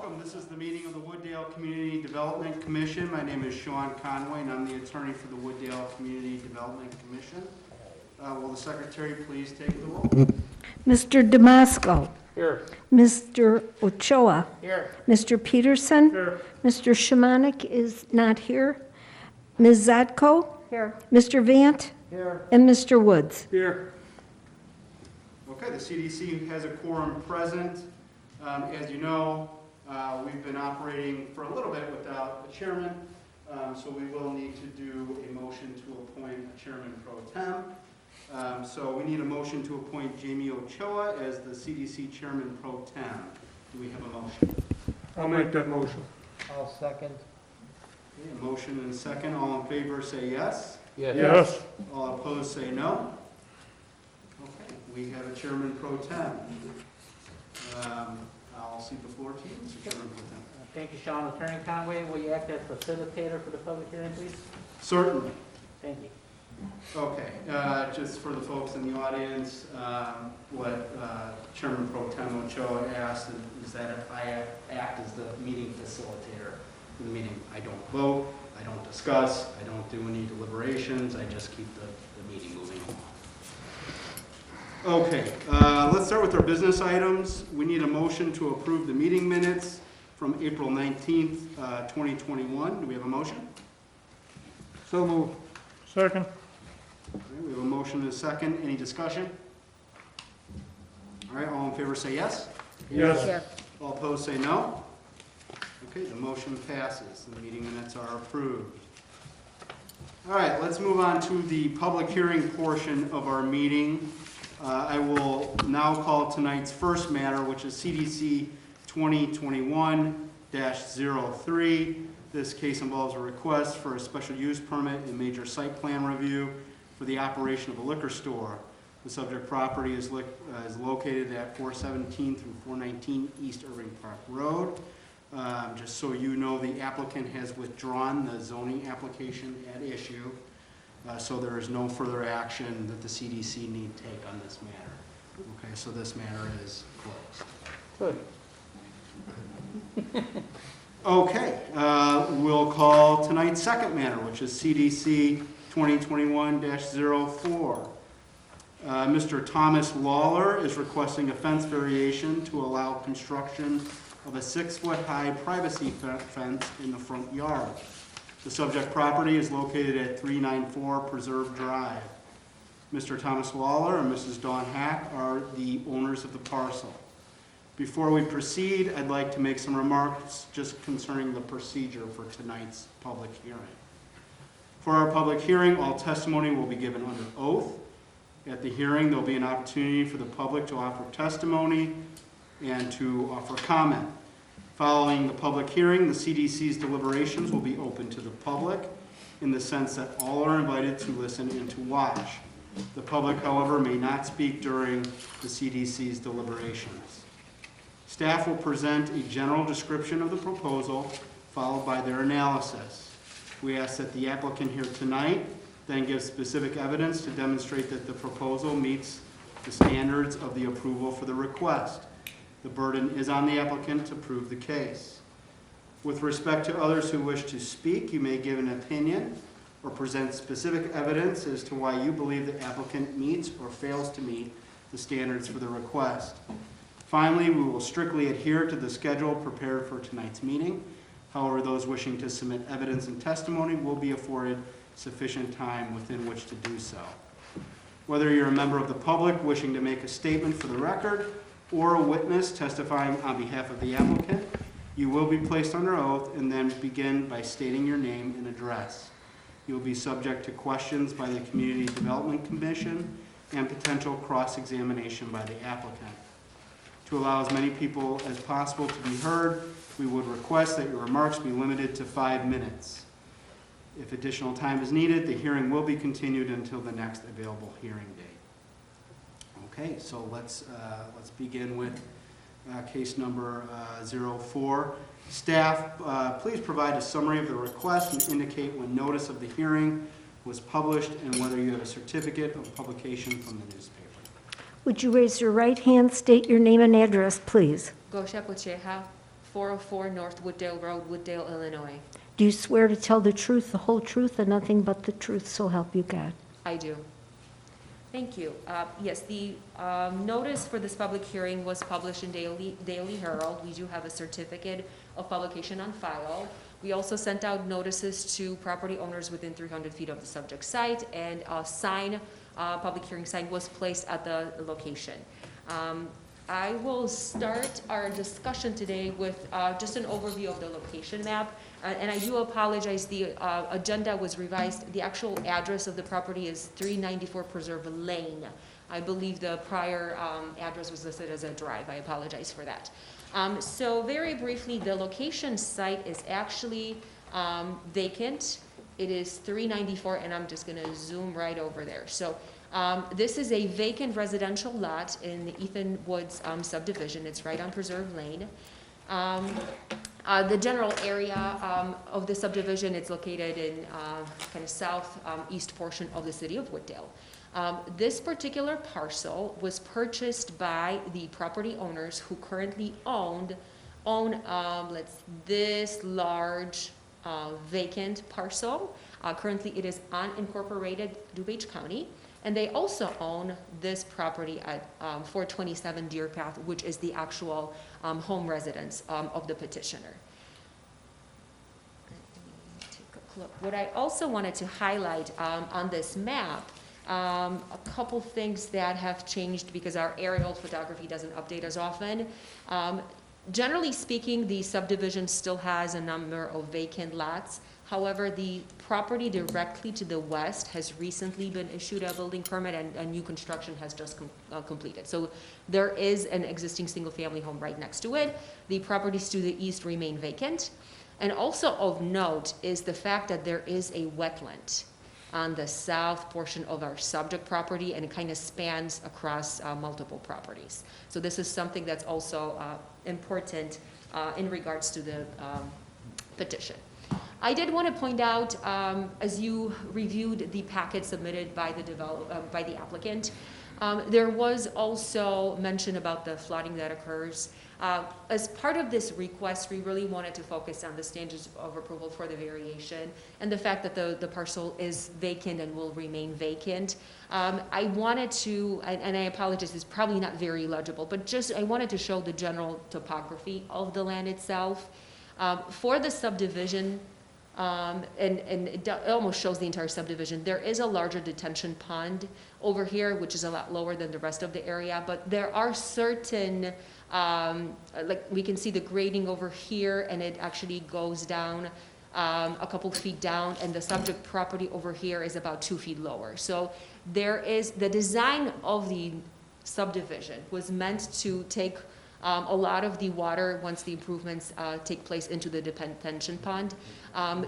Welcome. This is the meeting of the Wooddale Community Development Commission. My name is Sean Conway, and I'm the attorney for the Wooddale Community Development Commission. Will the secretary please take the roll? Mr. Damasco. Here. Mr. Ochoa. Here. Mr. Peterson. Here. Mr. Shemanik is not here. Ms. Zadko. Here. Mr. Vant. Here. And Mr. Woods. Here. Okay, the CDC has a quorum present. As you know, we've been operating for a little bit without a chairman, so we will need to do a motion to appoint a chairman pro tem. So we need a motion to appoint Jamie Ochoa as the CDC chairman pro tem. Do we have a motion? I'll make that motion. I'll second. Okay, a motion and a second. All in favor say yes. Yes. All opposed say no. Okay, we have a chairman pro tem. I'll cede the floor to you, Mr. Chairman pro tem. Thank you, Sean. Attorney Conway, will you act as facilitator for the public hearing, please? Certainly. Thank you. Okay, just for the folks in the audience, what Chairman Pro Tem Ochoa asked is that if I act as the meeting facilitator for the meeting, I don't vote, I don't discuss, I don't do any deliberations, I just keep the meeting moving along. Okay, let's start with our business items. We need a motion to approve the meeting minutes from April 19th, 2021. Do we have a motion? So moved. Second. All right, we have a motion and a second. Any discussion? All right, all in favor say yes. Yes. All opposed say no. Okay, the motion passes. The meeting minutes are approved. All right, let's move on to the public hearing portion of our meeting. I will now call tonight's first matter, which is CDC 2021-03. This case involves a request for a special use permit and major site plan review for the operation of a liquor store. The subject property is located at 417 through 419 East Irving Park Road. Just so you know, the applicant has withdrawn the zoning application at issue, so there is no further action that the CDC need take on this matter. Okay, so this matter is closed. Good. Okay, we'll call tonight's second matter, which is CDC 2021-04. Mr. Thomas Lawler is requesting a fence variation to allow construction of a 6-foot-high privacy fence in the front yard. The subject property is located at 394 Preserve Drive. Mr. Thomas Lawler and Mrs. Dawn Hack are the owners of the parcel. Before we proceed, I'd like to make some remarks just concerning the procedure for tonight's public hearing. For our public hearing, all testimony will be given under oath. At the hearing, there will be an opportunity for the public to offer testimony and to offer comment. Following the public hearing, the CDC's deliberations will be open to the public in the sense that all are invited to listen and to watch. The public, however, may not speak during the CDC's deliberations. Staff will present a general description of the proposal, followed by their analysis. We ask that the applicant here tonight then give specific evidence to demonstrate that the proposal meets the standards of the approval for the request. The burden is on the applicant to prove the case. With respect to others who wish to speak, you may give an opinion or present specific evidence as to why you believe the applicant meets or fails to meet the standards for the request. Finally, we will strictly adhere to the schedule prepared for tonight's meeting. However, those wishing to submit evidence and testimony will be afforded sufficient time within which to do so. Whether you're a member of the public wishing to make a statement for the record or a witness testifying on behalf of the applicant, you will be placed under oath and then begin by stating your name and address. You will be subject to questions by the Community Development Commission and potential cross-examination by the applicant. To allow as many people as possible to be heard, we would request that your remarks be limited to 5 minutes. If additional time is needed, the hearing will be continued until the next available hearing date. Okay, so let's begin with case number 04. Staff, please provide a summary of the request and indicate when notice of the hearing was published and whether you have a certificate of publication from the newspaper. Would you raise your right hand, state your name and address, please? Gosha Pucheha, 404 North Wooddale Road, Wooddale, Illinois. Do you swear to tell the truth, the whole truth, and nothing but the truth, so help you God? I do. Thank you. Yes, the notice for this public hearing was published in Daily Herald. We do have a certificate of publication on file. We also sent out notices to property owners within 300 feet of the subject site, and a sign, public hearing sign, was placed at the location. I will start our discussion today with just an overview of the location map. And I do apologize, the agenda was revised. The actual address of the property is 394 Preserve Lane. I believe the prior address was listed as a drive. I apologize for that. So very briefly, the location site is actually vacant. It is 394, and I'm just gonna zoom right over there. So this is a vacant residential lot in the Ethan Woods subdivision. It's right on Preserve Lane. The general area of the subdivision, it's located in kind of southeast portion of the city of Wooddale. This particular parcel was purchased by the property owners who currently own this large vacant parcel. Currently it is unincorporated DuPage County. And they also own this property at 427 Deer Path, which is the actual home residence of the petitioner. Let me take a look. What I also wanted to highlight on this map, a couple things that have changed because our aerial photography doesn't update as often. Generally speaking, the subdivision still has a number of vacant lots. However, the property directly to the west has recently been issued a building permit, and a new construction has just completed. So there is an existing single-family home right next to it. The properties to the east remain vacant. And also of note is the fact that there is a wetland on the south portion of our subject property, and it kind of spans across multiple properties. So this is something that's also important in regards to the petition. I did want to point out, as you reviewed the packet submitted by the applicant, there was also mention about the flooding that occurs. As part of this request, we really wanted to focus on the standards of approval for the variation and the fact that the parcel is vacant and will remain vacant. I wanted to, and I apologize, it's probably not very legible, but just I wanted to show the general topography of the land itself. For the subdivision, and it almost shows the entire subdivision, there is a larger detention pond over here, which is a lot lower than the rest of the area, but there are certain, like we can see the grading over here, and it actually goes down a couple feet down, and the subject property over here is about 2 feet lower. So there is, the design of the subdivision was meant to take a lot of the water, once the improvements take place, into the detention pond.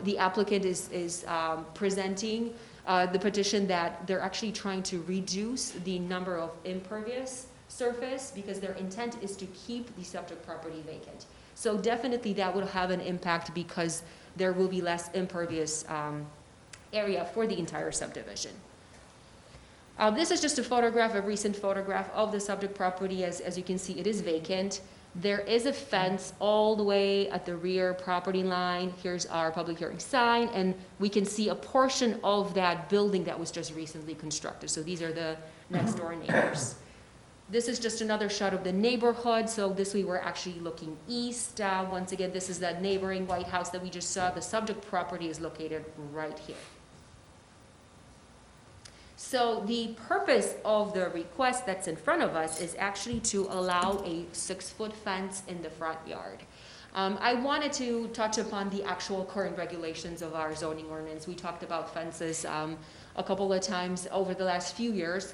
The applicant is presenting the petition that they're actually trying to reduce the number of impervious surface because their intent is to keep the subject property vacant. So definitely that will have an impact because there will be less impervious area for the entire subdivision. This is just a photograph, a recent photograph of the subject property. As you can see, it is vacant. There is a fence all the way at the rear property line. Here's our public hearing sign, and we can see a portion of that building that was just recently constructed. So these are the next door neighbors. This is just another shot of the neighborhood. So this way we're actually looking east. Once again, this is that neighboring White House that we just saw. The subject property is located right here. So the purpose of the request that's in front of us is actually to allow a 6-foot fence in the front yard. I wanted to touch upon the actual current regulations of our zoning ordinance. We talked about fences a couple of times over the last few years.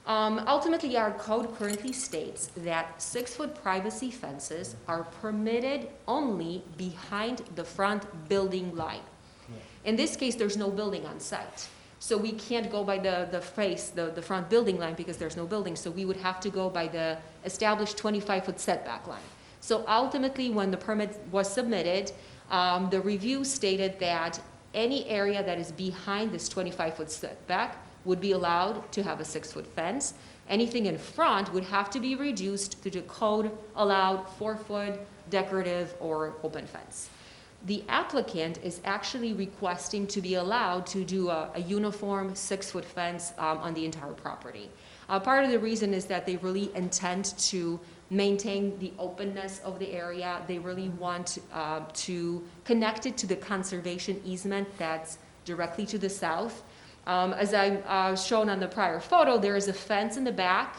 Ultimately, our code currently states that 6-foot privacy fences are permitted only behind the front building line. In this case, there's no building on site. So we can't go by the front building line because there's no building. So we would have to go by the established 25-foot setback line. So ultimately, when the permit was submitted, the review stated that any area that is behind this 25-foot setback would be allowed to have a 6-foot fence. Anything in front would have to be reduced to the code-allowed 4-foot decorative or open fence. The applicant is actually requesting to be allowed to do a uniform 6-foot fence on the entire property. Part of the reason is that they really intend to maintain the openness of the area. They really want to connect it to the conservation easement that's directly to the south. As I've shown on the prior photo, there is a fence in the back.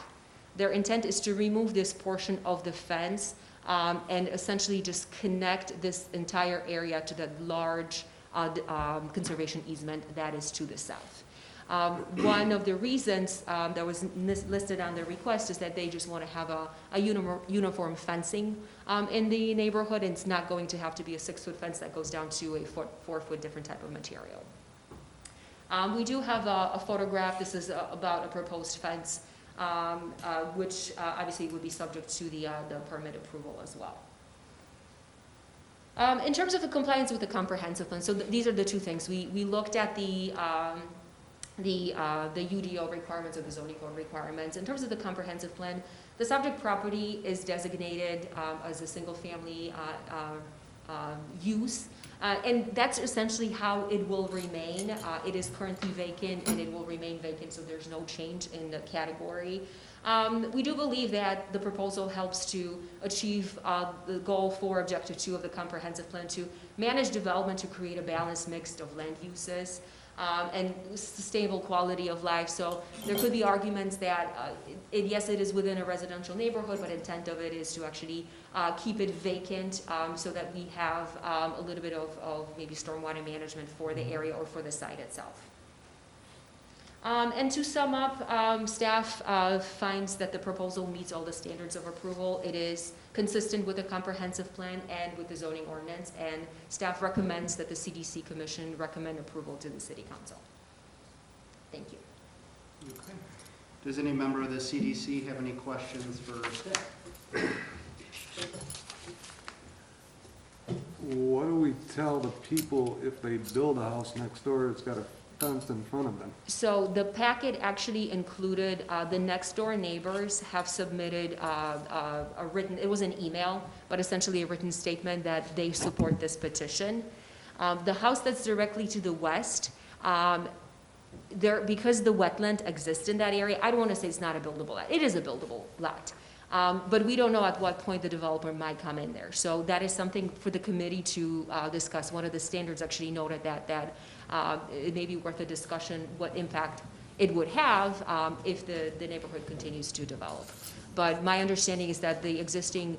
Their intent is to remove this portion of the fence and essentially just connect this entire area to the large conservation easement that is to the south. One of the reasons that was listed on the request is that they just want to have a uniform fencing in the neighborhood, and it's not going to have to be a 6-foot fence that goes down to a 4-foot different type of material. We do have a photograph. This is about a proposed fence, which obviously would be subject to the permit approval as well. In terms of the compliance with the comprehensive plan, so these are the two things. We looked at the UDO requirements or the zoning code requirements. In terms of the comprehensive plan, the subject property is designated as a single-family use. And that's essentially how it will remain. It is currently vacant and it will remain vacant, so there's no change in the category. We do believe that the proposal helps to achieve the goal for Objective 2 of the comprehensive plan to manage development to create a balanced mix of land uses and sustainable quality of life. So there could be arguments that, yes, it is within a residential neighborhood, but intent of it is to actually keep it vacant so that we have a little bit of maybe stormwater management for the area or for the site itself. And to sum up, staff finds that the proposal meets all the standards of approval. It is consistent with the comprehensive plan and with the zoning ordinance, and staff recommends that the CDC Commission recommend approval to the City Council. Thank you. Okay. Does any member of the CDC have any questions for staff? What do we tell the people if they build a house next door that's got a fence in front of them? So the packet actually included, the next door neighbors have submitted a written, it was an email, but essentially a written statement that they support this petition. The house that's directly to the west, because the wetland exists in that area, I don't want to say it's not a buildable lot. It is a buildable lot. But we don't know at what point the developer might come in there. So that is something for the committee to discuss. One of the standards actually noted that it may be worth a discussion what impact it would have if the neighborhood continues to develop. But my understanding is that the existing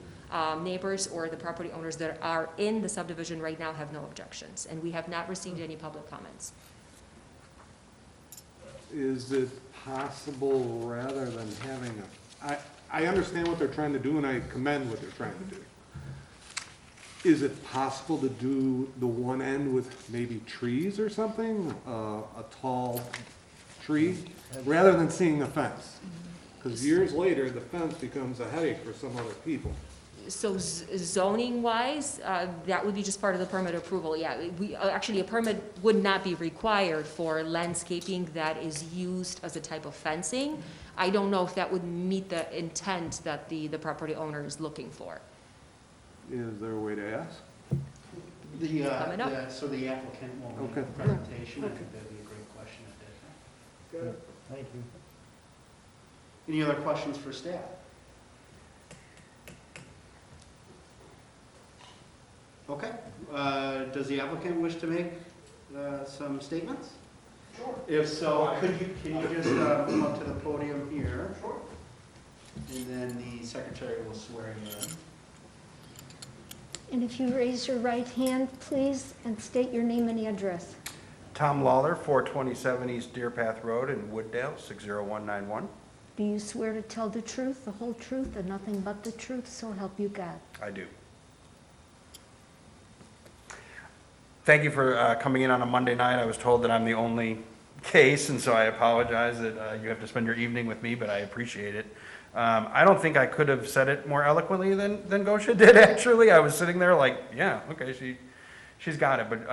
neighbors or the property owners that are in the subdivision right now have no objections, and we have not received any public comments. Is it possible, rather than having I understand what they're trying to do, and I commend what they're trying to do. Is it possible to do the one end with maybe trees or something, a tall tree, rather than seeing the fence? Because years later, the fence becomes a headache for some other people. So zoning-wise, that would be just part of the permit approval. Yeah, actually, a permit would not be required for landscaping that is used as a type of fencing. I don't know if that would meet the intent that the property owner is looking for. Is there a way to ask? Coming up. So the applicant will make Okay. a presentation. I think that'd be a great question if they can. Good. Thank you. Any other questions for staff? Okay. Does the applicant wish to make some statements? Sure. If so, can you just come up to the podium here? Sure. And then the secretary will swear you in. And if you raise your right hand, please, and state your name and address. Tom Lawler, 427 East Deer Path Road in Wooddale, 60191. Do you swear to tell the truth, the whole truth, and nothing but the truth, so help you God? I do. Thank you for coming in on a Monday night. I was told that I'm the only case, and so I apologize that you have to spend your evening with me, but I appreciate it. I don't think I could have said it more eloquently than Gosha did, actually. I was sitting there like, yeah, okay, she's got it. But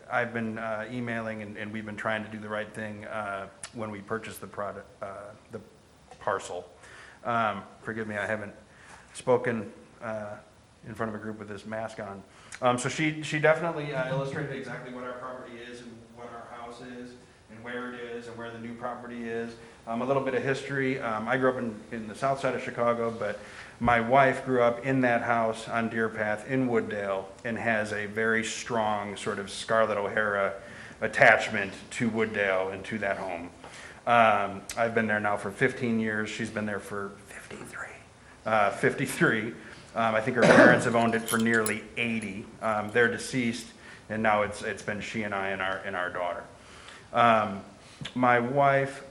I've been emailing, and we've been trying to do the right thing when we purchased the parcel. Forgive me, I haven't spoken in front of a group with this mask on. So she definitely illustrated exactly what our property is and what our house is and where it is and where the new property is. A little bit of history. I grew up in the south side of Chicago, but my wife grew up in that house on Deer Path in Wooddale and has a very strong sort of Scarlett O'Hara attachment to Wooddale and to that home. I've been there now for 15 years. She's been there for 53. I think her parents have owned it for nearly 80. They're deceased, and now it's been she and I and our daughter. My wife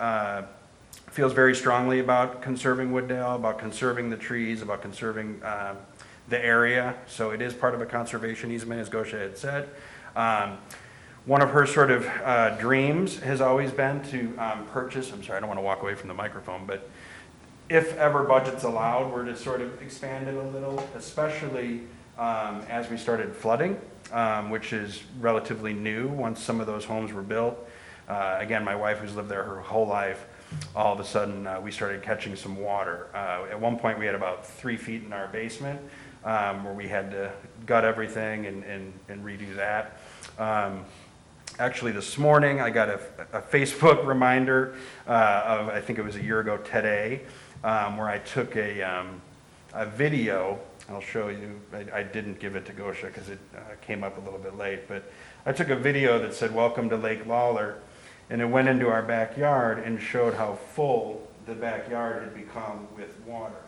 feels very strongly about conserving Wooddale, about conserving the trees, about conserving the area. So it is part of a conservation easement, as Gosha had said. One of her sort of dreams has always been to purchase, I'm sorry, I don't want to walk away from the microphone, but if ever budget's allowed, we're to sort of expand it a little, especially as we started flooding, which is relatively new once some of those homes were built. Again, my wife, who's lived there her whole life, all of a sudden we started catching some water. At one point we had about 3 feet in our basement where we had to gut everything and redo that. Actually, this morning I got a Facebook reminder of, I think it was a year ago today, where I took a video. I'll show you. I didn't give it to Gosha because it came up a little bit late, but I took a video that said, "Welcome to Lake Lawler," and it went into our backyard and showed how full the backyard had become with water.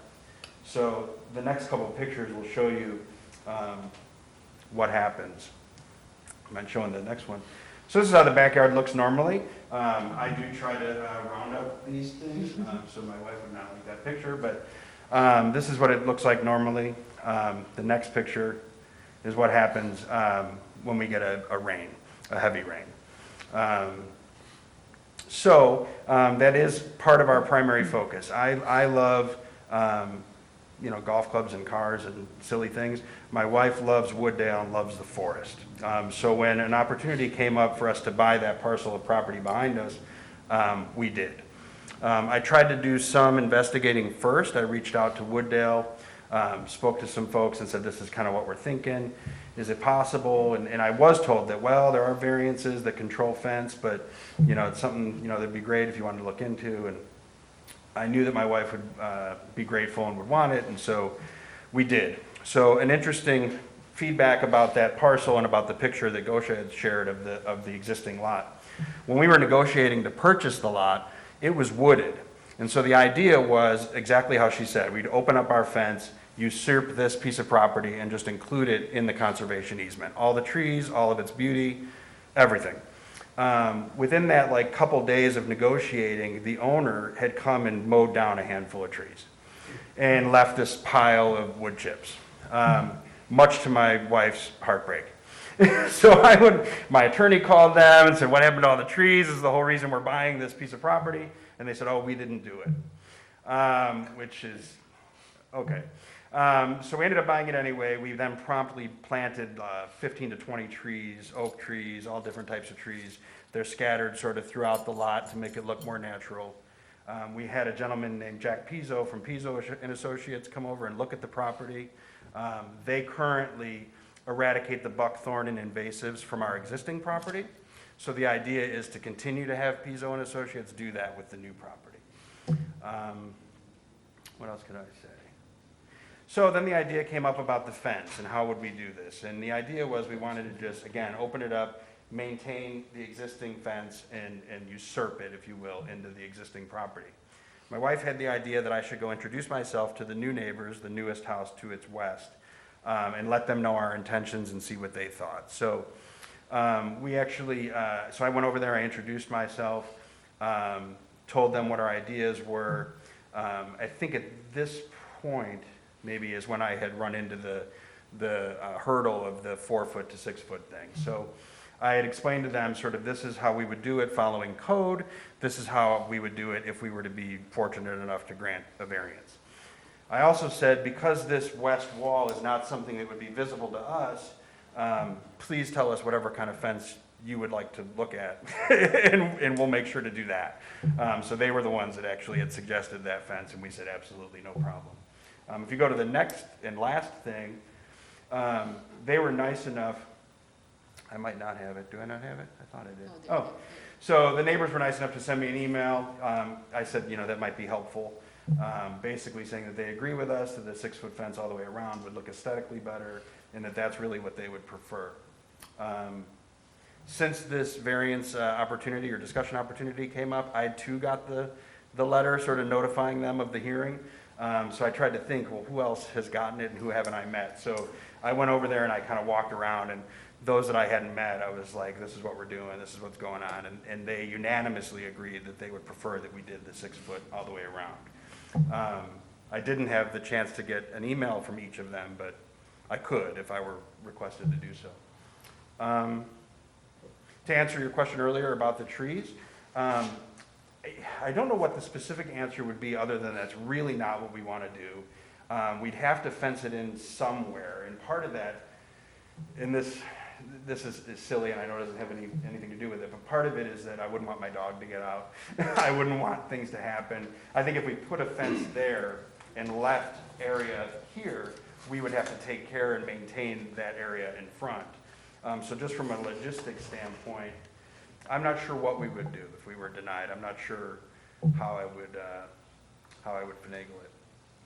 So the next couple of pictures will show you what happens. I'm not showing the next one. So this is how the backyard looks normally. I do try to round up these things, so my wife would not like that picture, but this is what it looks like normally. The next picture is what happens when we get a rain, a heavy rain. So that is part of our primary focus. I love golf clubs and cars and silly things. My wife loves Wooddale and loves the forest. So when an opportunity came up for us to buy that parcel of property behind us, we did. I tried to do some investigating first. I reached out to Wooddale, spoke to some folks and said, this is kind of what we're thinking. Is it possible? And I was told that, well, there are variances that control fence, but it's something that'd be great if you wanted to look into. And I knew that my wife would be grateful and would want it, and so we did. So an interesting feedback about that parcel and about the picture that Gosha had shared of the existing lot. When we were negotiating to purchase the lot, it was wooded. And so the idea was exactly how she said. We'd open up our fence, usurp this piece of property, and just include it in the conservation easement. All the trees, all of its beauty, everything. Within that couple days of negotiating, the owner had come and mowed down a handful of trees and left this pile of wood chips, much to my wife's heartbreak. So my attorney called them and said, what happened to all the trees? This is the whole reason we're buying this piece of property. And they said, oh, we didn't do it, which is okay. So we ended up buying it anyway. We then promptly planted 15 to 20 trees, oak trees, all different types of trees. They're scattered sort of throughout the lot to make it look more natural. We had a gentleman named Jack Pizzo from Pizzo and Associates come over and look at the property. They currently eradicate the buckthorn and invasives from our existing property. So the idea is to continue to have Pizzo and Associates do that with the new property. What else could I say? So then the idea came up about the fence and how would we do this. And the idea was we wanted to just, again, open it up, maintain the existing fence and usurp it, if you will, into the existing property. My wife had the idea that I should go introduce myself to the new neighbors, the newest house to its west, and let them know our intentions and see what they thought. So we actually, so I went over there, I introduced myself, told them what our ideas were. I think at this point, maybe is when I had run into the hurdle of the 4-foot to 6-foot thing. So I had explained to them sort of this is how we would do it following code. This is how we would do it if we were to be fortunate enough to grant a variance. I also said because this west wall is not something that would be visible to us, please tell us whatever kind of fence you would like to look at, and we'll make sure to do that. So they were the ones that actually had suggested that fence, and we said, absolutely, no problem. If you go to the next and last thing, they were nice enough, I might not have it, do I not have it? I thought I did. Oh, so the neighbors were nice enough to send me an email. I said, you know, that might be helpful. Basically saying that they agree with us, that the 6-foot fence all the way around would look aesthetically better, and that that's really what they would prefer. Since this variance opportunity or discussion opportunity came up, I too got the letter sort of notifying them of the hearing. So I tried to think, well, who else has gotten it and who haven't I met? So I went over there and I kind of walked around, and those that I hadn't met, I was like, this is what we're doing, this is what's going on. And they unanimously agreed that they would prefer that we did the 6-foot all the way around. I didn't have the chance to get an email from each of them, but I could if I were requested to do so. To answer your question earlier about the trees, I don't know what the specific answer would be other than that's really not what we want to do. We'd have to fence it in somewhere, and part of that, and this is silly, and I know it doesn't have anything to do with it, but part of it is that I wouldn't want my dog to get out. I wouldn't want things to happen. I think if we put a fence there and left area here, we would have to take care and maintain that area in front. So just from a logistics standpoint, I'm not sure what we would do if we were denied. I'm not sure how I would finagle it.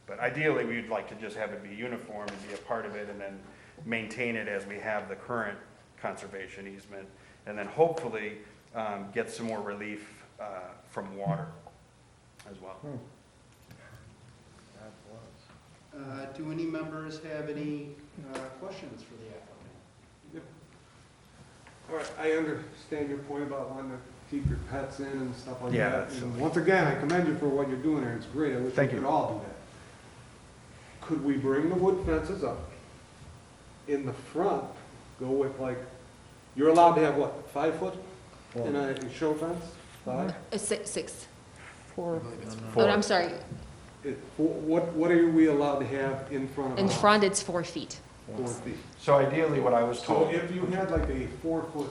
But ideally, we'd like to just have it be uniform and be a part of it, and then maintain it as we have the current conservation easement, and then hopefully get some more relief from water as well. Do any members have any questions for the applicant? All right, I understand your point about wanting to keep your pets in and stuff like Yeah, that. that's And silly. once again, I commend you for what you're doing there, it's great, I wish we Thank you. could all do that. Could we bring the wood fences up? In the front, go with like, you're allowed to have what, 5 foot in a show fence? 5? 6. 4. Oh, I'm sorry, What are we allowed to have in front of a in house? front it's 4 feet. 4 feet. So ideally, what I was So told, if you had like a 4-foot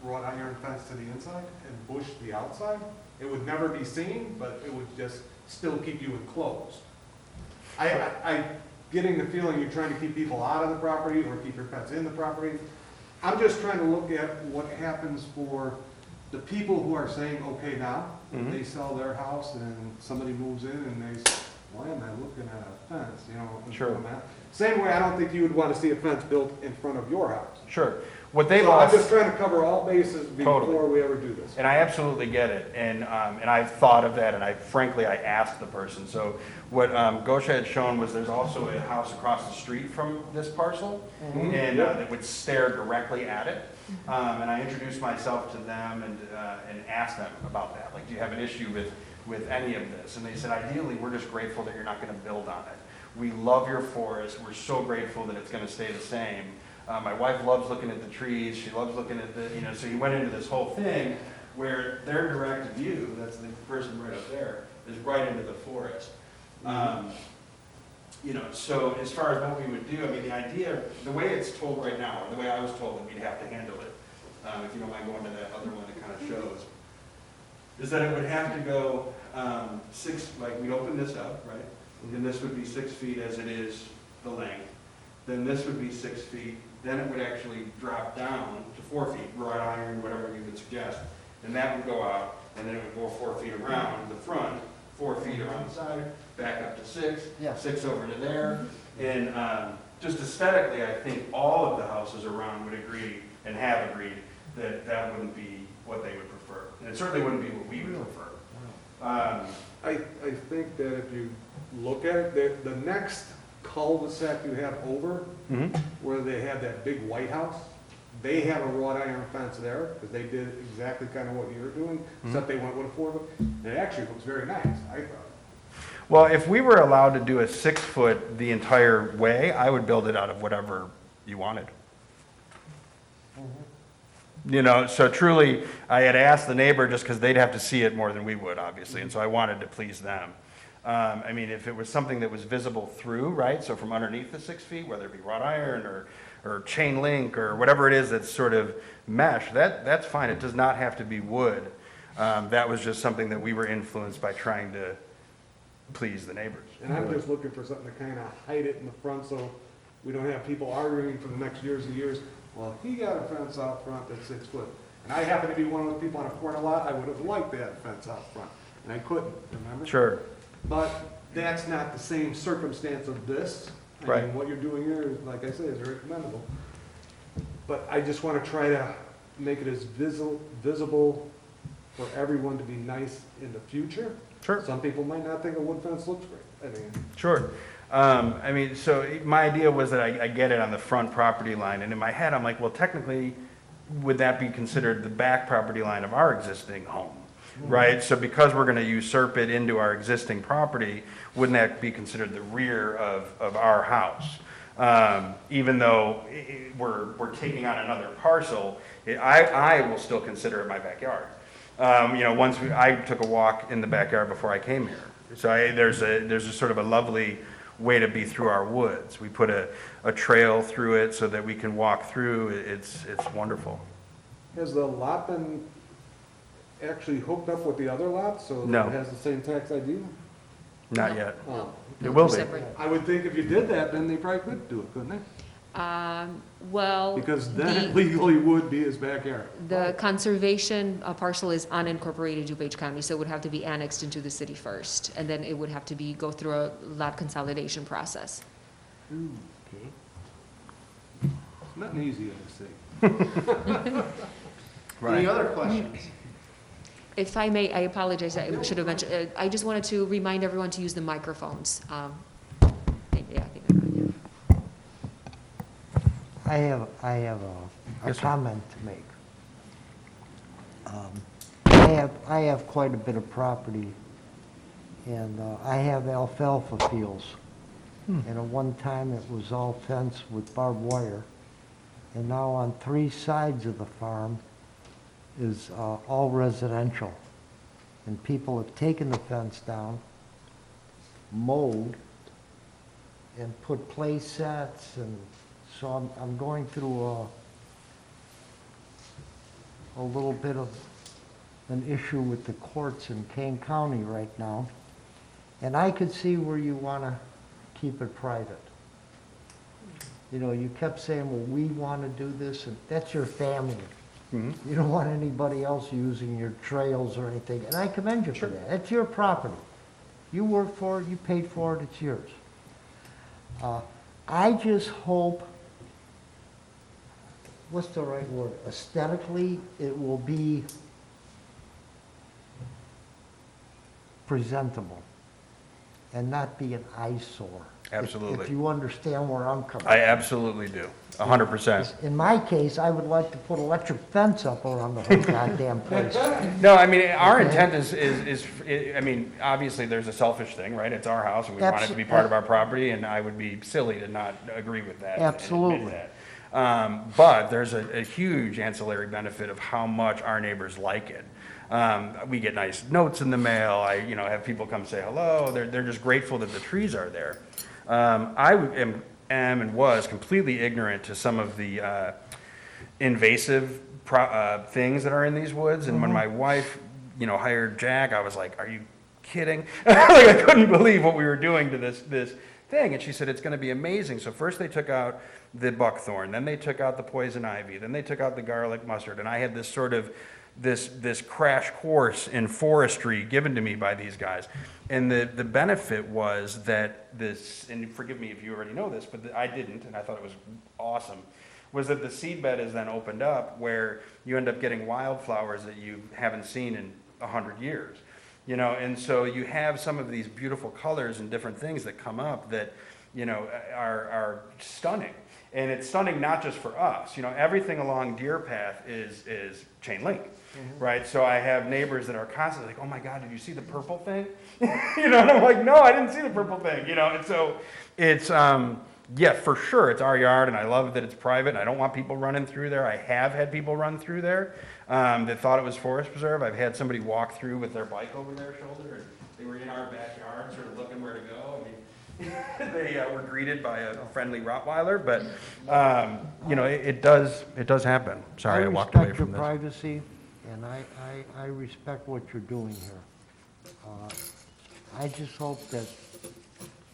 wrought iron fence to the inside and bush the outside, it would never be seen, but it would just still keep you enclosed. I getting the feeling you're trying to keep people out of the property or keep your pets in the property. I'm just trying to look at what happens for the people who are saying, okay now, Mhm. they sell their house and somebody moves in and they say, why am I looking at a fence, you know? in Sure. front of that? Same way, I don't think you would want to see a fence built in front of your house. sure, what they've So I'm also. just trying to cover all bases Totally. before we ever do this. And I absolutely get it, and I've thought of that, and frankly, I asked the person. So what Gosha had shown was there's also a house across the street from this parcel, and that would stare directly at it. And I introduced myself to them and asked them about that. Like, do you have an issue with any of this? And they said, ideally, we're just grateful that you're not going to build on it. We love your forest. We're so grateful that it's going to stay the same. My wife loves looking at the trees. She loves looking at so he went into this whole thing where their direct view, that's the person right up there, is right into the forest. So as far as what we would do, I mean, the idea, the way it's told right now, or the way I was told that we'd have to handle it, if you don't mind going to that other one that kind of shows, is that it would have to go 6, like we open this up, right? And this would be 6 feet as it is the length. Then this would be 6 feet. Then it would actually drop down to 4 feet, wrought iron, whatever you would suggest. And that would go out, and then it would go 4 feet around the front, 4 feet around the side, back up to 6, Yeah. 6 over to there. And just aesthetically, I think all of the houses around would agree and have agreed that that wouldn't be what they would prefer. And it certainly wouldn't be what we would prefer. I think that if you look at it, the next cul-de-sac you have over, where they had that big White House, they have a wrought iron fence there, because they did exactly kind of what you're doing, except they went with a 4-foot. It actually looks very nice, I thought. Well, if we were allowed to do a 6-foot the entire way, I would build it out of whatever you wanted. So truly, I had asked the neighbor just because they'd have to see it more than we would, obviously, and so I wanted to please them. I mean, if it was something that was visible through, right, so from underneath the 6 feet, whether it be wrought iron or chain link, or whatever it is that's sort of mesh, that's fine. It does not have to be wood. That was just something that we were influenced by trying to please the neighbors. And I'm just looking for something to kind of hide it in the front so we don't have people arguing for the next years and years. Well, he got a fence out front that's 6 foot. And I happen to be one of those people on a corner lot, I would have liked that fence out front. And I couldn't, remember? Sure. But that's not the same circumstance of this. I Right. mean, what you're doing here, is, like I say, is very commendable. But I just want to try to make it as visible for everyone to be nice in the future. Sure. Some people might not think a wood fence looks great. I mean, Sure. I mean, so my idea was that I get it on the front property line, and in my head, I'm like, well, technically, would that be considered the back property line of our existing home? Right? So because we're gonna usurp it into our existing property, wouldn't that be considered the rear of our house? Even though we're taking on another parcel, I will still consider it my backyard. You know, I took a walk in the backyard before I came here. So there's a sort of a lovely way to be through our woods. We put a trail through it so that we can walk through. It's wonderful. has the lot been actually hooked up with the other lot, so No. that it has the same tax ID? Not No. yet. Oh. It will be. Separate. I would think if you did that, then they probably could do it, couldn't they? Well, Because then it the, legally would be his backyard. the conservation parcel is unincorporated DuPage County, so it would have to be annexed into the city first, and then it would have to go through a lot consolidation process. Nothing easy to say. Any other questions? If I may, I apologize, I should have mentioned, I just wanted to remind everyone to use the microphones. Yeah, I think they're on, yeah. I have a Yes, sir. comment to make. I have quite a bit of property, and I have alfalfa fields. And at one time, it was all fenced with barbed wire, and now on 3 sides of the farm is all residential. And people have taken the fence down, mowed, and put play sets, and so I'm going through a little bit of an issue with the courts in Kane County right now. And I could see where you want to keep it private. You know, you kept saying, well, we want to do this, and that's your family. You don't want anybody else using your trails or anything, and I commend you for that. It's your property. You worked for it, you paid for it, it's yours. I just hope, what's the right word? Aesthetically, it will be presentable and not be an eyesore. Absolutely. If you understand where I'm coming from. I absolutely do, 100%. In my case, I would like to put electric fence up around the whole goddamn place. No, I mean, our intent is, I mean, obviously, there's a selfish thing, right? It's our house, and we want it to be part of our property, and I would be silly to not agree with that. and admit Absolutely. that. But there's a huge ancillary benefit of how much our neighbors like it. We get nice notes in the mail. I, have people come say hello. They're just grateful that the trees are there. I am and was completely ignorant to some of the invasive things that are in these woods. And when my wife, hired Jack, I was like, "Are you kidding?" Like, I couldn't believe what we were doing to this thing. And she said, "It's going to be amazing." So first they took out the buckthorn, then they took out the poison ivy, then they took out the garlic mustard, and I had this sort of this crash course in forestry given to me by these guys. And the benefit was that this, and forgive me if you already know this, but I didn't, and I thought it was awesome, was that the seed bed is then opened up where you end up getting wildflowers that you haven't seen in 100 years. And so you have some of these beautiful colors and different things that come up that, are stunning. And it's stunning not just for us. Everything along Deer Path is chain link, right? So I have neighbors that are constantly like, "Oh my God, did you see the purple thing?" And I'm like, "No, I didn't see the purple thing." And so it's, yeah, for sure, it's our yard, and I love that it's private, and I don't want people running through there. I have had people run through there that thought it was forest preserve. I've had somebody walk through with their bike over their shoulder, and they were in our backyard, sort of looking where to go. I mean, They were greeted by a friendly Rottweiler, but, you know, it does happen. Sorry, I walked away from this. I respect your privacy, and I respect what you're doing here. I just hope that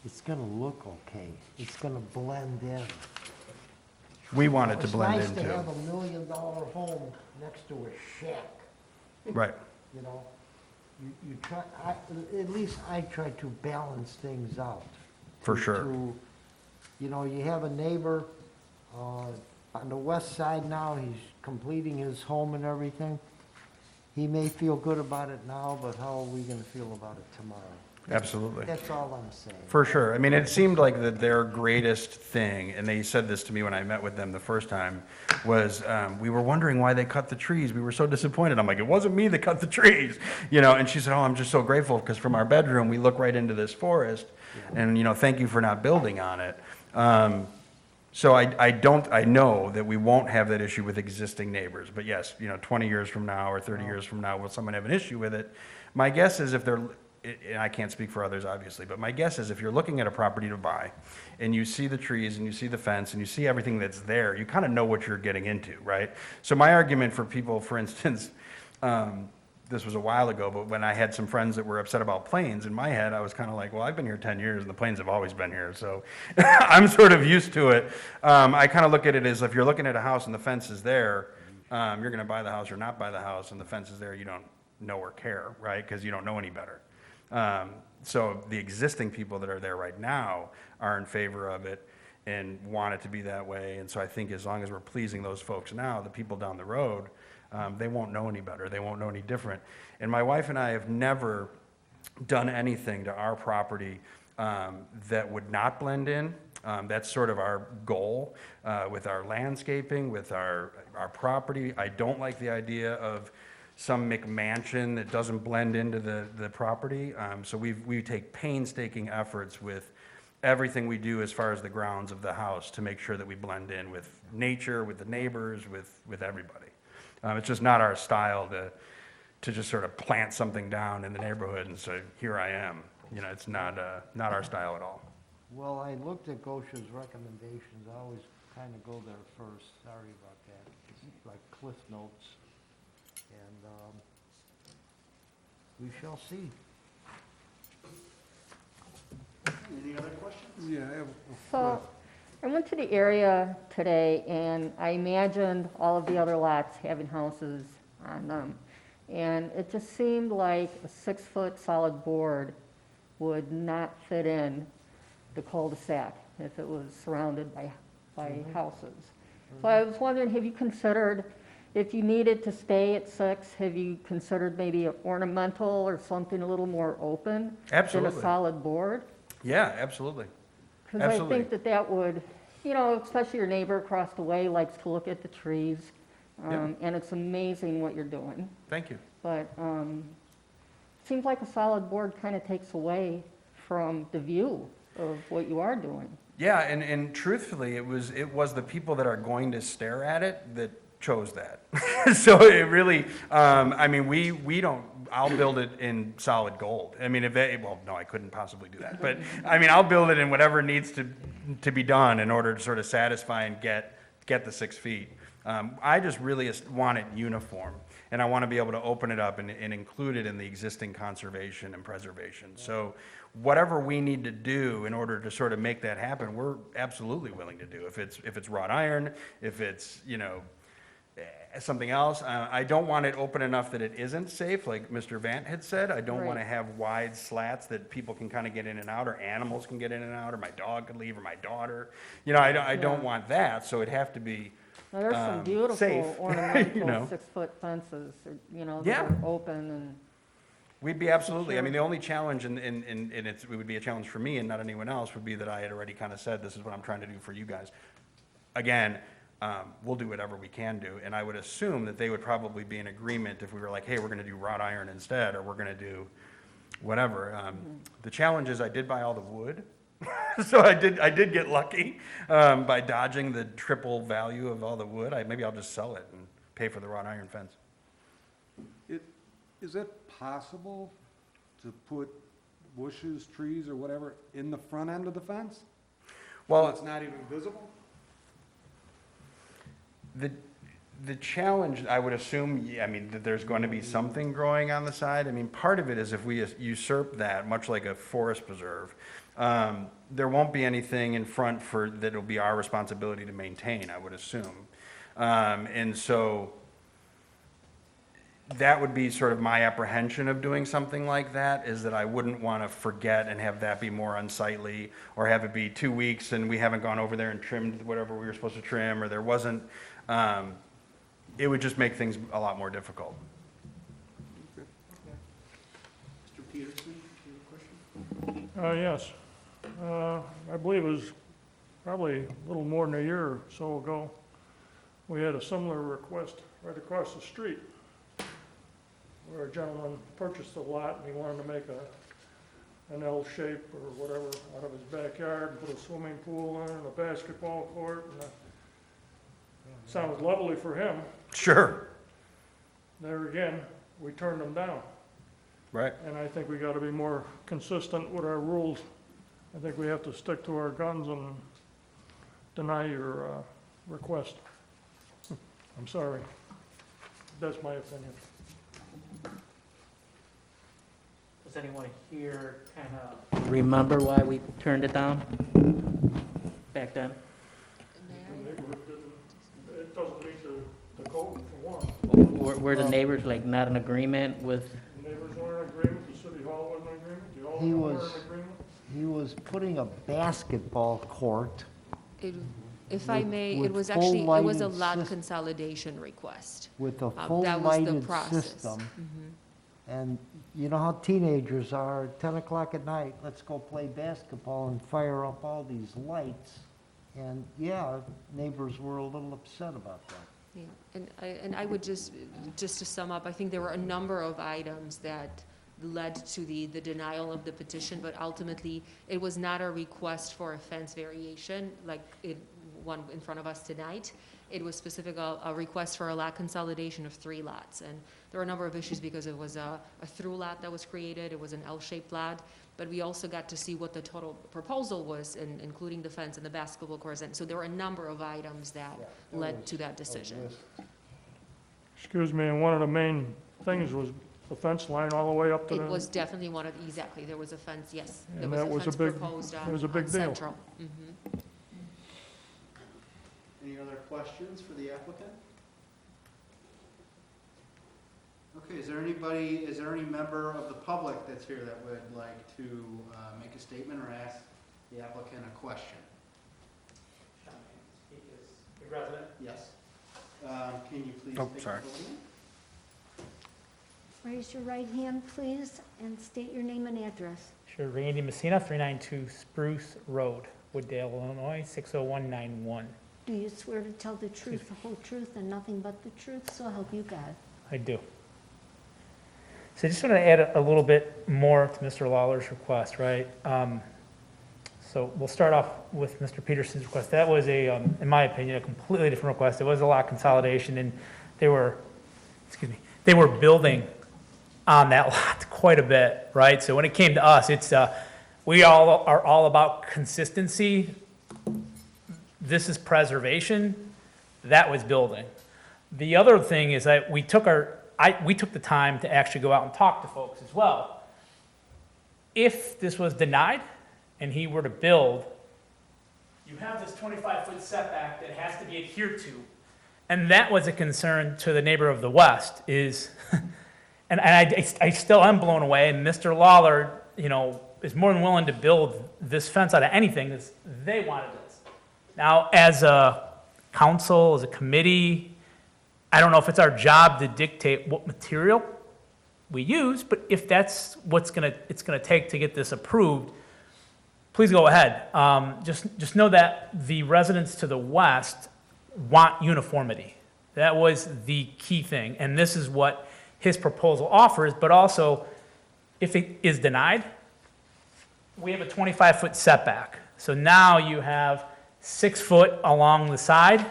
it's gonna look okay. It's gonna blend in. We want it to blend in It's nice to too. have $1 million home next to a shack, Right, you know? You try, at least I try to balance things out. for To- sure. to, You know, you have a neighbor, on the west side now, he's completing his home and everything. He may feel good about it now, but how are we gonna feel about it tomorrow? Absolutely. That's all I'm saying. For sure. I mean, it seemed like that their greatest thing, and they said this to me when I met with them the first time, was we were wondering why they cut the trees. We were so disappointed. I'm like, it wasn't me that cut the trees, you know. And she said, oh, I'm just so grateful because from our bedroom we look right into this forest, and you know, thank you for not building on it. So I know that we won't have that issue with existing neighbors. But yes, you know, 20 years from now or 30 years from now, will someone have an issue with it? My guess is if they're, and I can't speak for others, obviously, but my guess is if you're looking at a property to buy, and you see the trees, and you see the fence, and you see everything that's there, you kind of know what you're getting into, right? So my argument for people, for instance, this was a while ago, but when I had some friends that were upset about planes, in my head, I was kind of like, well, I've been here 10 years, and the planes have always been here, so I'm sort of used to it. I kind of look at it as if you're looking at a house and the fence is there, you're going to buy the house or not buy the house, and the fence is there, you don't know or care, right? Because you don't know any better. So the existing people that are there right now are in favor of it and want it to be that way. And so I think as long as we're pleasing those folks now, the people down the road, they won't know any better. They won't know any different. And my wife and I have never done anything to our property that would not blend in. That's sort of our goal with our landscaping, with our property. I don't like the idea of some McMansion that doesn't blend into the property. So we take painstaking efforts with everything we do as far as the grounds of the house to make sure that we blend in with nature, with the neighbors, with everybody. It's just not our style to just sort of plant something down in the neighborhood and say, here I am. You know, it's not our style at all. Well, I looked at Gosha's recommendations, I always kind of go there first, sorry about that. It's like Cliff Notes, and we shall see. Any other questions? Yeah, I have So, I went to the area today, and I imagined all of the other lots having houses on them. And it just seemed like a 6-foot solid board would not fit in the cul-de-sac if it was surrounded by houses. So I was wondering, have you considered, if you needed to stay at 6, have you considered maybe an ornamental or something a little more open than Absolutely. a solid board? Yeah, absolutely. Because I Absolutely. think that would, you know, especially your neighbor across the way likes to look at the trees. Yeah. And it's amazing what you're doing. Thank you. But it seems like a solid board kind of takes away from the view of what you are doing. Yeah, and truthfully, it was the people that are going to stare at it that chose that. So it really, I mean, we don't, I'll build it in solid gold. I mean, well, no, I couldn't possibly do that. But, I mean, I'll build it in whatever needs to be done in order to sort of satisfy and get the 6 feet. I just really want it uniform, and I want to be able to open it up and include it in the existing conservation and preservation. So whatever we need to do in order to sort of make that happen, we're absolutely willing to do. If it's wrought iron, if it's, you know, something else. I don't want it open enough that it isn't safe, like Mr. Vant had said. I don't want to Right. have wide slats that people can kind of get in and out, or animals can get in and out, or my dog could leave, or my daughter. You know, I don't want that, so it'd have to be Now, there's some safe, beautiful ornamental you know. 6-foot fences, you know, Yeah. that are open and. We'd be absolutely, I Sure. mean, the only challenge, and it would be a challenge for me and not anyone else, would be that I had already kind of said, this is what I'm trying to do for you guys. Again, we'll do whatever we can do, and I would assume that they would probably be in agreement if we were like, hey, we're gonna do wrought iron instead, or we're gonna do whatever. The challenge is I did buy all the wood, so I did get lucky by dodging the triple value of all the wood. Maybe I'll just sell it and pay for the wrought iron fence. Is it possible to put bushes, trees, or whatever in the front end of the fence? Well, So it's not even visible? The challenge, I would assume, I mean, that there's going to be something growing on the side. I mean, part of it is if we usurp that, much like a forest preserve, there won't be anything in front that'll be our responsibility to maintain, I would assume. And so that would be sort of my apprehension of doing something like that, is that I wouldn't want to forget and have that be more unsightly, or have it be 2 weeks and we haven't gone over there and trimmed whatever we were supposed to trim, or there wasn't, it would just make things a lot more difficult. Mr. Peterson, do you have a question? Yes. I believe it was probably a little more than a year or so ago, we had a similar request right across the street, where a gentleman purchased a lot and he wanted to make an L shape or whatever out of his backyard, and put a swimming pool in and a basketball court, and sounded lovely for him. Sure. There again, we turned him down. Right. And I think we got to be more consistent with our rules. I think we have to stick to our guns and deny your request. I'm sorry. That's my opinion. Does anyone here kind of remember why we turned it down back then? It doesn't meet the code for one. Were the neighbors like not in agreement with, The neighbors weren't in agreement, the city hall wasn't in agreement, the He owner was- weren't in agreement. He was putting a basketball court. If I may, it With was full actually, it was a lighted lot system. consolidation request. With a That full was the lighted process. system. And you know how teenagers are, 10 o'clock at night, let's go play basketball and fire up all these lights. And yeah, neighbors were a little upset about that. Yeah, and I would just to sum up, I think there were a number of items that led to the denial of the petition, but ultimately, it was not a request for a fence variation, like one in front of us tonight. It was specific, a request for a lot consolidation of 3 lots. And there were a number of issues because it was a through lot that was created, it was an L-shaped lot, but we also got to see what the total proposal was, including the fence and the basketball courts. And so there were a number of items that led to that decision. Excuse me, and one of the main things was the fence line all the way up to It the... was definitely one of, exactly, there was a fence, yes. There And was that a was a fence big- proposed it was a big on deal. Central. Mhm. Any other questions for the applicant? Okay, is there any member of the public that's here that would like to make a statement or ask the applicant a question? Yes. Can you please Oh, take the sorry. podium? Raise your right hand, please, and state your name and address. Sure, Randy Messina, 392 Spruce Road, Wooddale, Illinois, 60191. Do you swear to tell the truth, the whole truth, and nothing but the truth, so help you God? I do. So I just want to add a little bit more to Mr. Lawler's request, right? So we'll start off with Mr. Peterson's request. That was in my opinion, a completely different request. It was a lot consolidation, and they were building on that lot quite a bit, right? So when it came to us, it's, we all are all about consistency. This is preservation. That was building. The other thing is that we took the time to actually go out and talk to folks as well. If this was denied and he were to build, you have this 25-foot setback that has to be adhered to. And that was a concern to the neighbor of the west is, and I still am blown away, and Mr. Lawler, is more than willing to build this fence out of anything that they wanted this. Now, as a council, as a committee, I don't know if it's our job to dictate what material we use, but if that's what's it's gonna take to get this approved, please go ahead. Just know that the residents to the west want uniformity. That was the key thing, and this is what his proposal offers, but also, if it is denied, we have a 25-foot setback. So now you have 6 foot along the side,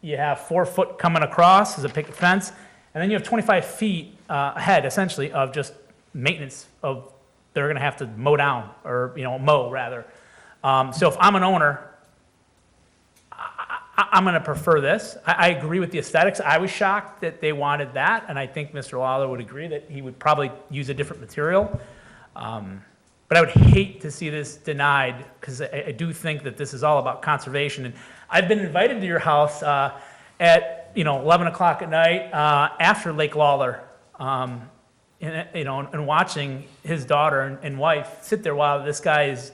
you have 4 foot coming across as a picket fence, and then you have 25 feet ahead, essentially, of just maintenance of they're gonna have to mow down, or, mow, rather. So if I'm an owner, I'm gonna prefer this. I agree with the aesthetics. I was shocked that they wanted that, and I think Mr. Lawler would agree that he would probably use a different material. But I would hate to see this denied, because I do think that this is all about conservation. And I've been invited to your house at 11 o'clock at night after Lake Lawler, and watching his daughter and wife sit there while this guy is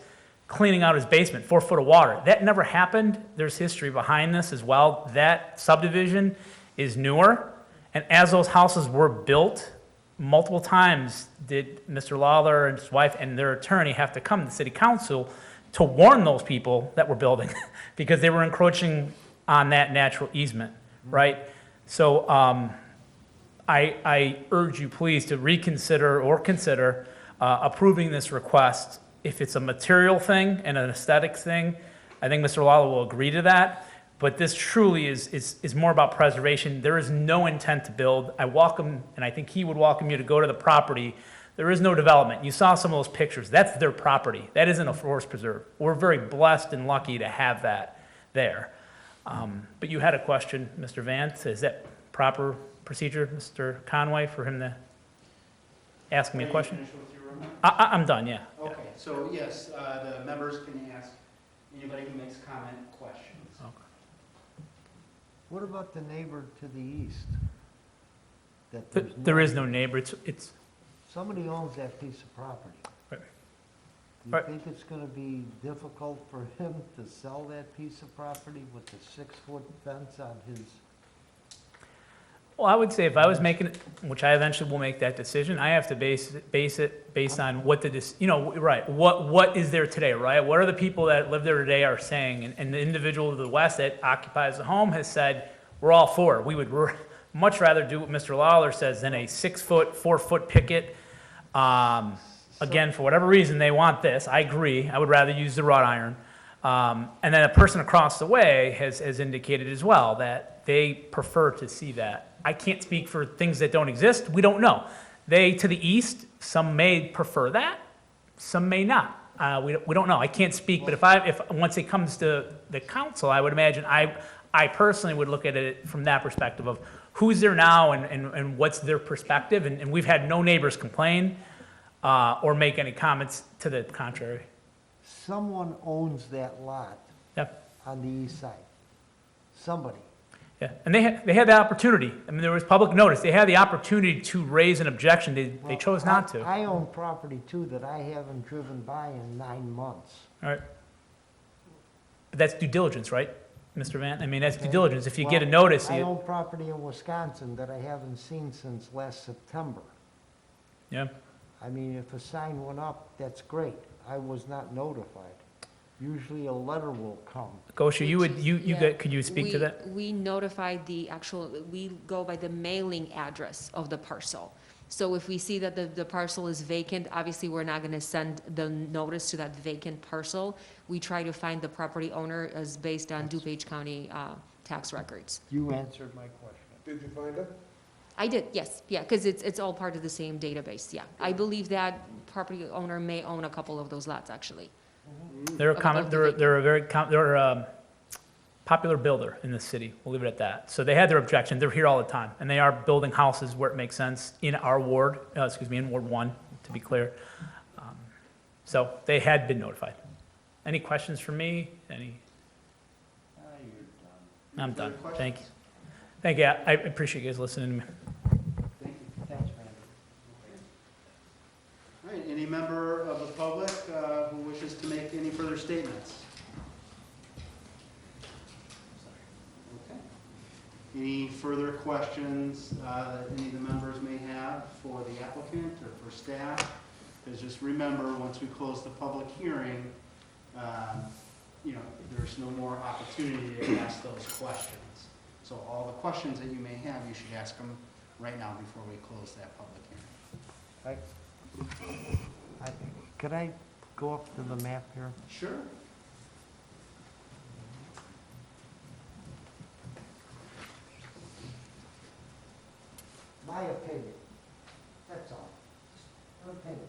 cleaning out his basement, 4 foot of water. That never happened. There's history behind this as well. That subdivision is newer, and as those houses were built, multiple times did Mr. Lawler and his wife and their attorney have to come to the city council to warn those people that were building because they were encroaching on that natural easement, right? So I urge you please to reconsider or consider approving this request. If it's a material thing and an aesthetics thing, I think Mr. Lawler will agree to that. But this truly is more about preservation. There is no intent to build. I welcome, and I think he would welcome you to go to the property. There is no development. You saw some of those pictures. That's their property. That isn't a forest preserve. We're very blessed and lucky to have that there. But you had a question, Mr. Vance. Is that proper procedure, Mr. Conway, for him to ask me a question? Are you finished with your remarks? I'm done, yeah. Okay, so yes, the members can ask anybody who makes comment questions. What about the neighbor to the east? That There is no neighbor. It's Somebody owns that piece of property. Right. You Right. think it's gonna be difficult for him to sell that piece of property with the 6-foot fence on his? Well, I would say if I was making, which I eventually will make that decision, I have to base it based on what right, what is there today, right? What are the people that live there today are saying? And the individual to the west that occupies the home has said, we're all for it. We would much rather do what Mr. Lawler says than a 6-foot, 4-foot picket. Again, for whatever reason, they want this. I agree. I would rather use the wrought iron. And then a person across the way has indicated as well that they prefer to see that. I can't speak for things that don't exist. We don't know. They, to the east, some may prefer that, some may not. We don't know. I can't speak, but if once it comes to the council, I would imagine I personally would look at it from that perspective of who's there now and what's their perspective. And we've had no neighbors complain or make any comments to the contrary. Someone owns that lot Yep. on the east side. Somebody. Yeah, and they had the opportunity. I mean, there was public notice. They had the opportunity to raise an objection. They Well, chose not to. I own property too that I haven't driven by in 9 months. All right. But that's due diligence, right, Mr. Van? I mean, that's due diligence. If you get a Well, notice, I own property in Wisconsin that I haven't seen since last September. yeah. I mean, if a sign went up, that's great. I was not notified. Usually a letter will come. Gosha, could you speak to that? We notified we go by the mailing address of the parcel. So if we see that the parcel is vacant, obviously we're not gonna send the notice to that vacant parcel. We try to find the property owner as based on DuPage County, tax records. You answered my question. Did you find it? I did, yes, yeah, because it's all part of the same database, yeah. I believe that property owner may own a couple of those lots, actually. They're a popular builder in the city. We'll leave it at that. So they had their objection. They're here all the time, and they are building houses where it makes sense in our ward, in Ward 1, to be clear. So they had been notified. Any questions for me? I'm done. Thank you. Thank you. I appreciate you guys listening to me. Thank you. Thanks, Randy. All right, any member of the public who wishes to make any further statements? Okay. Any further questions that any of the members may have for the applicant or for staff? Because just remember, once we close the public hearing, there's no more opportunity to ask those questions. So all the questions that you may have, you should ask them right now before we close that public hearing. Could I go up to the map here? Sure. My opinion, that's all. An opinion.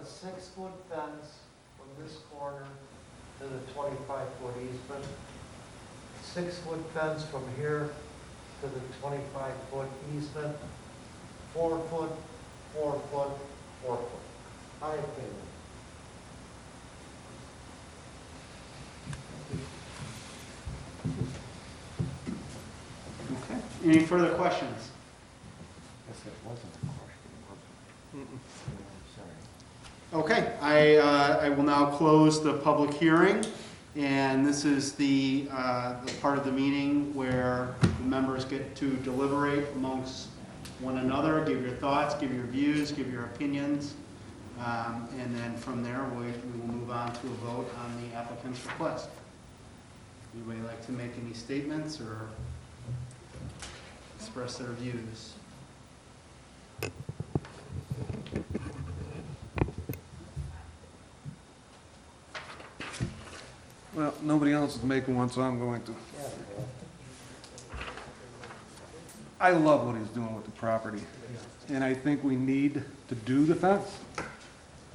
a 6-foot fence from this corner to the 25-foot easement. 6-foot fence from here to the 25-foot easement. 4 foot, 4 foot, 4 foot. My opinion. Okay. Any further questions? Guess it wasn't a question, was it? I'm sorry. Okay, I will now close the public hearing, and this is the part of the meeting where the members get to deliberate amongst one another, give your thoughts, give your views, give your opinions, and then from there, we will move on to a vote on the applicant's request. Anybody like to make any statements or express their views? Well, nobody else is making one, so I'm going to. I love what he's doing with the property, and I think we need to do the fence,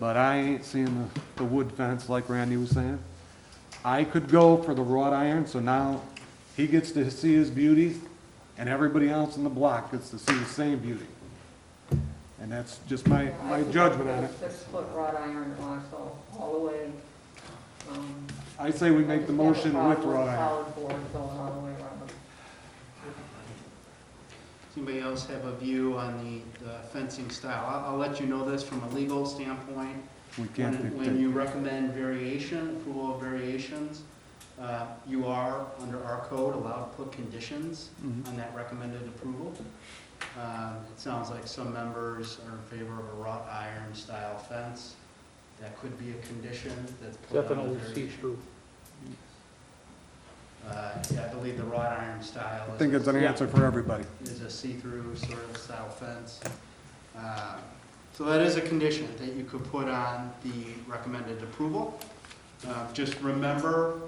but I ain't seeing the wood fence like Randy was saying. I could go for the wrought iron, so now he gets to see his beauty, and everybody else in the block gets to see the same beauty. And that's just my judgment on it. 6-foot wrought iron also, all the way. I say we make the motion with wrought iron. Solid board going all the way around. Does anybody else have a view on the fencing style? I'll let you know this from a legal standpoint. We can't When dictate. you recommend variation, approval of variations, you are, under our code, allowed to put conditions Mhm. on that recommended approval. It sounds like some members are in favor of a wrought iron style fence. That could be a condition that's put on the Definitely variation. see-through. Yeah, I believe the wrought iron style I think it's an answer for everybody. is a see-through sort of style fence. So that is a condition that you could put on the recommended approval. Just remember,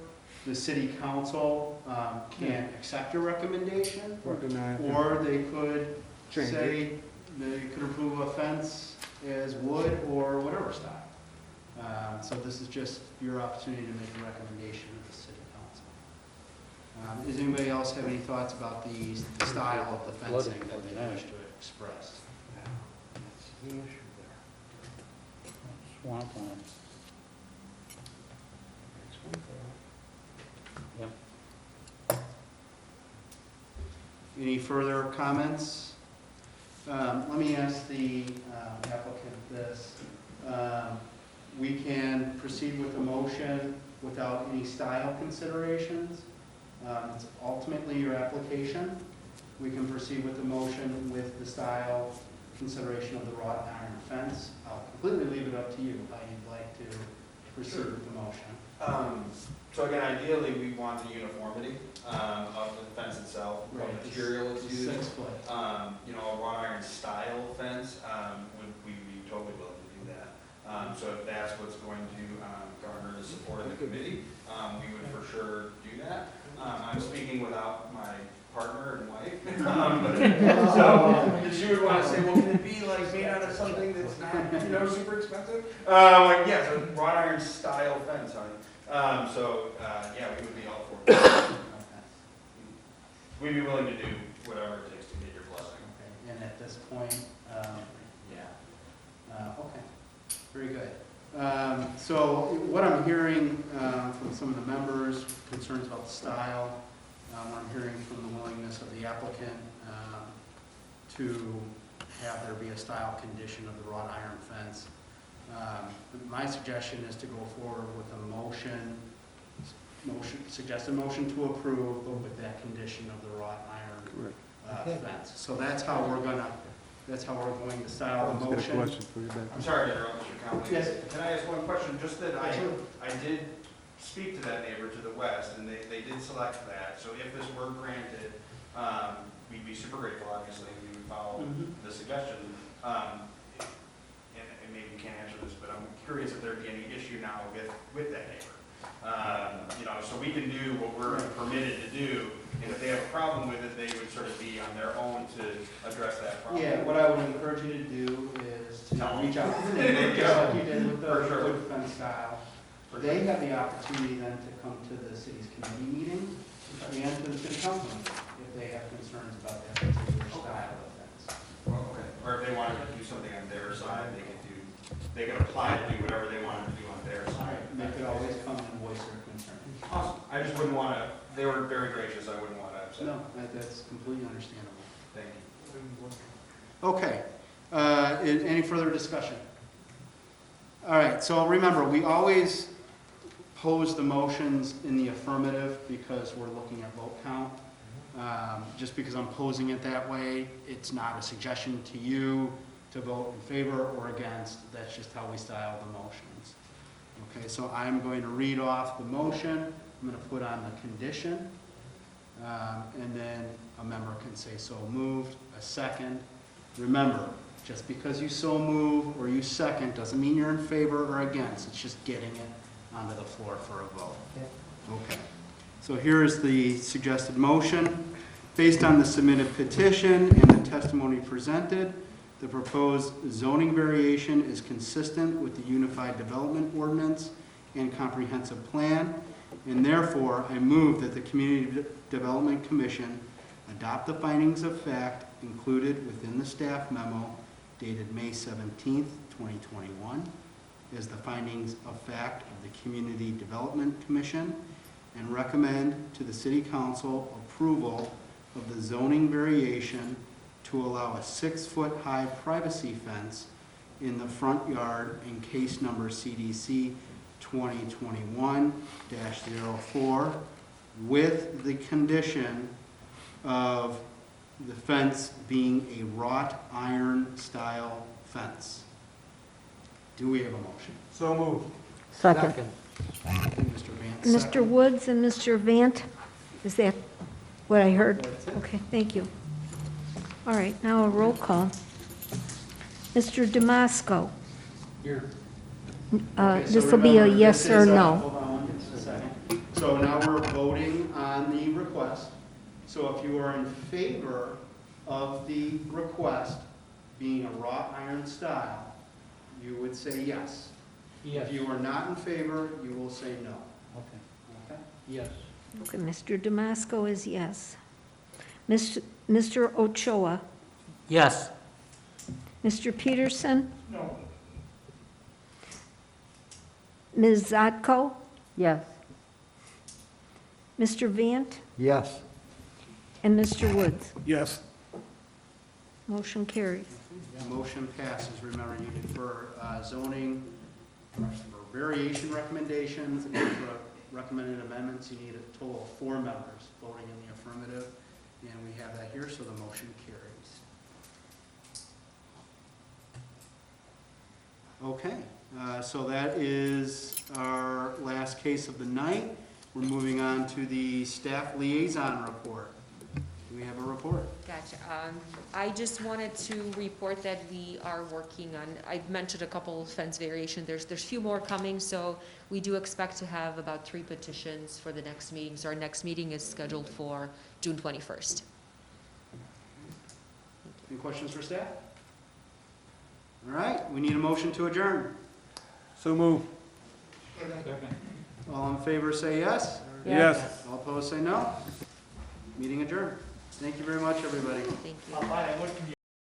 the city council can accept your recommendation, Or deny it. or they could Change say they could approve a fence as wood or whatever style. So this is just your opportunity to make a recommendation to the city council. Does anybody else have any thoughts about the style of the fencing that they wish to express? That's the issue there. Swampland. It's one thing. Any further comments? Let me ask the applicant this. We can proceed with the motion without any style considerations. It's ultimately your application. We can proceed with the motion with the style consideration of the wrought iron fence. I'll completely leave it up to you how you'd like to proceed with the motion. So again, ideally, we want the uniformity of the fence itself, what Right. material it's used. 6 foot. You know, a wrought iron style fence, we'd be totally willing to do that. So if that's what's going to garner the support of the committee, we would for sure do that. I'm speaking without my partner and wife. So she would want to say, well, can it be like made out of something that's not, you know, super expensive? Like, yeah, so wrought iron style fence, honey. Yeah, we would be all for it. We'd be willing to do whatever it takes to get your blessing. Okay, and at this point, okay, very good. So what I'm hearing from some of the members, concerns about the style, what I'm hearing from the willingness of the applicant to have there be a style condition of the wrought iron fence. My suggestion is to go forward with a suggested motion to approve, but with that condition of the wrought iron fence. So that's how we're going to style the Let's get a motion. question for you, Ben. I'm sorry to interrupt, Mr. Conley. Yes. Can I ask one question? Just that Sure. I did speak to that neighbor to the west, and they did select that. So if this were granted, we'd be super grateful, obviously, if you would follow the suggestion. And maybe you can't answer this, but I'm curious if there'd be any issue now with that neighbor. You know, so we can do what we're permitted to do, and if they have a problem with it, they would sort of be on their own to address that problem. Yeah, what I would encourage you to do is to tell them. reach out to the neighbor, just like you did with the For sure. wood fence style. They have the opportunity then to come to the city's committee meeting and to the city council if they have concerns about that particular style of fence. Well, okay. Or if they wanted to do something on their side, they could apply to do whatever they wanted to do on their side. They could always come and voice their concerns. Awesome. I just wouldn't want to, they were very gracious, I wouldn't want to upset them. No, that's completely understandable. Thank you. Okay, any further discussion? All right, so remember, we always pose the motions in the affirmative because we're looking at vote count. Just because I'm posing it that way, it's not a suggestion to you to vote in favor or against. That's just how we style the motions. Okay, so I'm going to read off the motion. I'm going to put on the condition. And then a member can say so moved, a second. Remember, just because you so move or you second doesn't mean you're in favor or against. It's just getting it onto the floor for a vote. Okay. So here's the suggested motion. Based on the submitted petition and the testimony presented, the proposed zoning variation is consistent with the Unified Development Ordinance and Comprehensive Plan, and therefore I move that the Community Development Commission adopt the findings of fact included within the staff memo dated May 17th, 2021, as the findings of fact of the Community Development Commission, and recommend to the City Council approval of the zoning variation to allow a 6-foot-high privacy fence in the front yard in case number CDC 2021-04 with the condition of the fence being a wrought iron style fence. Do we have a motion? So moved. Second. Mr. Vance. Mr. second. Woods and Mr. Vant, is that what I heard? That's it. Okay, thank you. All right, now a roll call. Mr. Damasco? Here. Okay, so This will be a remember, yes this or is, no. Hold on just a second. So now we're voting on the request. So if you are in favor of the request being a wrought iron style, you would say yes. If you are not in favor, you will say no. Okay. Okay? Yes. Okay, Mr. Damasco is yes. Mr. Ochoa? Yes. Mr. Peterson? No. Ms. Zotko? Yes. Mr. Vant? Yes. And Mr. Woods? Yes. Motion carries. Motion passes. Remember, you can for zoning, for variation recommendations, and for recommended amendments, you need a total of 4 members voting in the affirmative, and we have that here, so the motion carries. Okay, so that is our last case of the night. We're moving on to the staff liaison report. Do we have a report? Gotcha. I just wanted to report that we are working on, I've mentioned a couple of fence variation. There's a few more coming, so we do expect to have about 3 petitions for the next meeting. So our next meeting is scheduled for June 21st. Any questions for staff? All right, we need a motion to adjourn. So moved. All in favor say yes. Yes. All opposed say no. Meeting adjourned. Thank you very much, everybody. Thank you.